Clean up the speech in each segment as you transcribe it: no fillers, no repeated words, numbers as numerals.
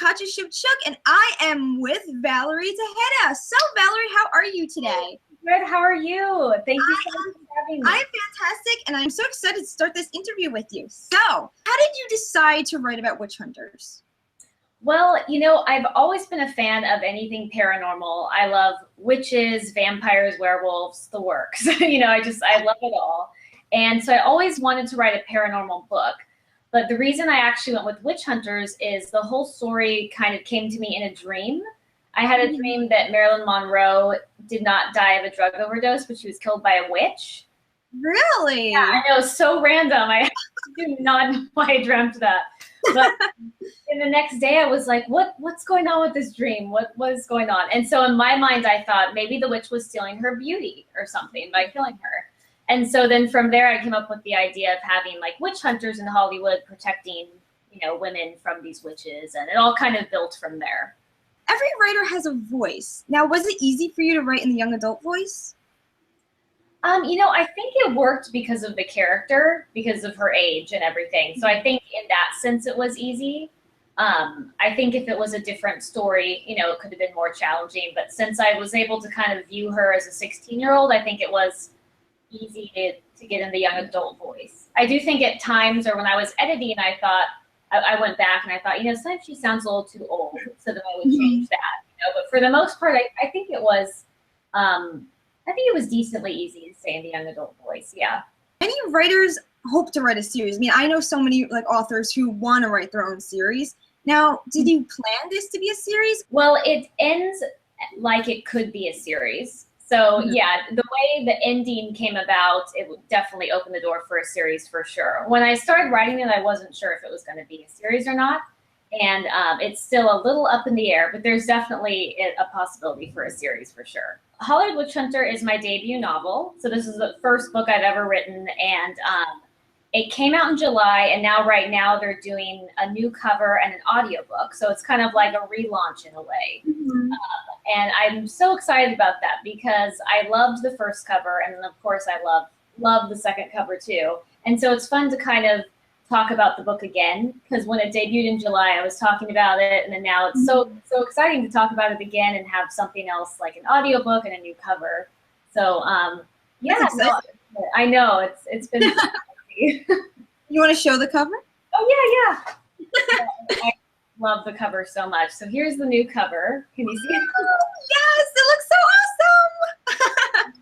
Katja Shevchuk, and I am with Valerie Tejeda. So, Valerie, how are you today? Good. How are you? Thank you so much for having me. I'm fantastic, and I'm so excited to start this interview with you. So, how did you decide to write about witch hunters? Well, I've always been a fan of anything paranormal. I love witches, vampires, werewolves, the works. I love it all. And so I always wanted to write a paranormal book. But the reason I actually went with witch hunters is the whole story kind of came to me in a dream. I had a dream that Marilyn Monroe did not die of a drug overdose, but she was killed by a witch. Really? Yeah, I know, so random. I do not know why I dreamt that. But in the next day, I was like, what's going on with this dream? What is going on? And so in my mind, I thought maybe the witch was stealing her beauty or something by killing her. And so then from there, I came up with the idea of having like witch hunters in Hollywood protecting, women from these witches. And it all kind of built from there. Every writer has a voice. Now, was it easy for you to write in the young adult voice? I think it worked because of the character, because of her age and everything. So I think in that sense it was easy. I think if it was a different story, it could have been more challenging. But since I was able to kind of view her as a 16-year-old, I think it was easy to get in the young adult voice. I do think at times, or when I was editing, I thought, I went back and I thought, sometimes she sounds a little too old, so that I would change that. But for the most part, I think it was, decently easy to say in the young adult voice. Yeah. Many writers hope to write a series. I mean, I know so many authors who want to write their own series. Now, did you plan this to be a series? Well, it ends like it could be a series. So yeah, the way the ending came about, it would definitely open the door for a series for sure. When I started writing it, I wasn't sure if it was going to be a series or not. And it's still a little up in the air, but there's definitely a possibility for a series for sure. Hollywood Witch Hunter is my debut novel. So this is the first book I've ever written. And it came out in July. And right now they're doing a new cover and an audiobook. So it's kind of like a relaunch in a way. And I'm so excited about that because I loved the first cover. And of course, I love the second cover too. And so it's fun to kind of talk about the book again, because when it debuted in July, I was talking about it, and then now it's so exciting to talk about it again and have something else like an audiobook and a new cover. So yeah, I know it's been crazy. You want to show the cover? Oh yeah. I love the cover so much. So here's the new cover. Can you see it? Oh, yes, it looks so awesome.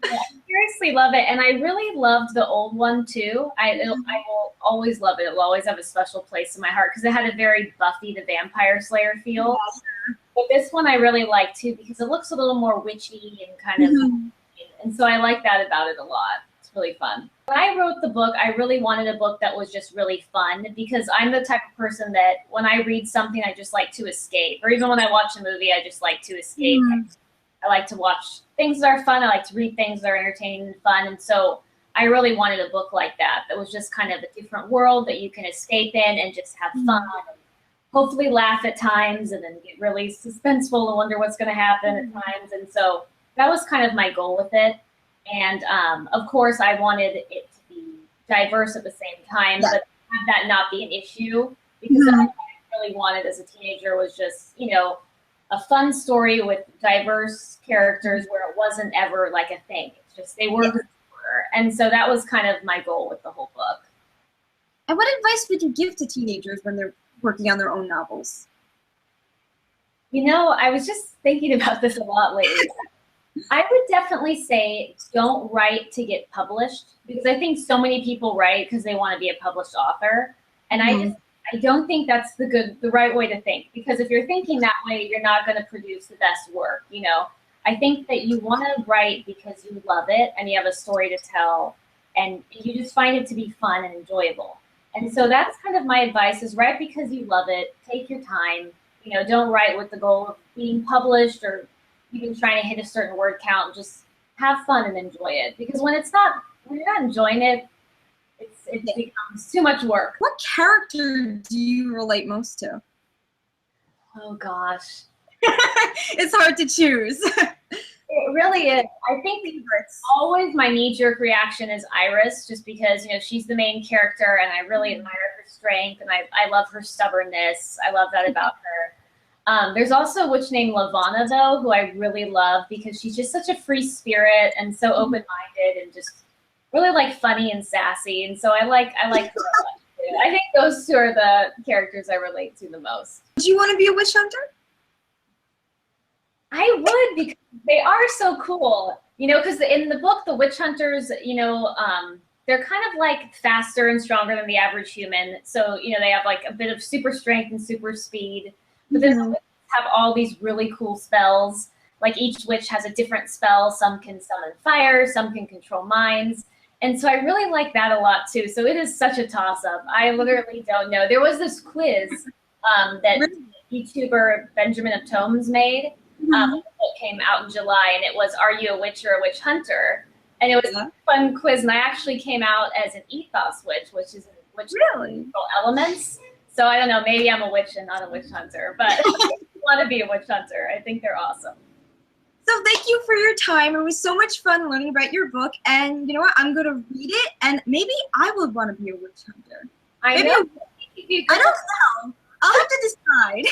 Yeah, I seriously love it, and I really loved the old one too. I will always love it. It will always have a special place in my heart because it had a very Buffy the Vampire Slayer feel. But this one I really like too because it looks a little more witchy and kind of, and so I like that about it a lot. It's really fun. When I wrote the book, I really wanted a book that was just really fun because I'm the type of person that when I read something, I just like to escape. Or even when I watch a movie, I just like to escape. I like to watch things that are fun. I like to read things that are entertaining and fun. And so I really wanted a book like that was just kind of a different world that you can escape in and just have fun and hopefully laugh at times and then get really suspenseful and wonder what's going to happen at times. And so that was kind of my goal with it. And of course, I wanted it to be diverse at the same time, but have that not be an issue because what I really wanted as a teenager was just, a fun story with diverse characters where it wasn't ever like a thing. It's just they were who they were. And so that was kind of my goal with the whole book. And what advice would you give to teenagers when they're working on their own novels? I was just thinking about this a lot lately. I would definitely say don't write to get published because I think so many people write because they want to be a published author. And I don't think that's the right way to think because if you're thinking that way, you're not going to produce the best work. I think that you want to write because you love it and you have a story to tell and you just find it to be fun and enjoyable. And so that's kind of my advice is write because you love it. Take your time. Don't write with the goal of being published or even trying to hit a certain word count. Just have fun and enjoy it because when you're not enjoying it, it becomes too much work. What character do you relate most to? Oh gosh. It's hard to choose. It really is. I think always my knee-jerk reaction is Iris, just because she's the main character, and I really admire her strength, and I love her stubbornness. I love that about her. There's also a witch named Lavana, though, who I really love because she's just such a free spirit and so open-minded and just really like funny and sassy. And so I like her a lot too. I think those two are the characters I relate to the most. Do you want to be a witch hunter? I would, because they are so cool. You know, because in the book, the witch hunters, you know, they're kind of like faster and stronger than the average human. So, you know, they have like a bit of super strength and super speed. But then the witches have all these really cool spells. Like each witch has a different spell. Some can summon fire, some can control minds. And so I really like that a lot too. So it is such a toss-up. I literally don't know. There was this quiz that YouTuber Benjamin of Tomes made. It came out in July, and it was, "Are you a witch or a witch hunter?" And it was a fun quiz, and I actually came out as an ethos witch, which is a witch control elements. So I don't know, maybe I'm a witch and not a witch hunter, but I want to be a witch hunter. I think they're awesome. So thank you for your time. It was so much fun learning about your book, and you know what? I'm gonna read it, and maybe I would want to be a witch hunter. I don't know. I'll have to decide.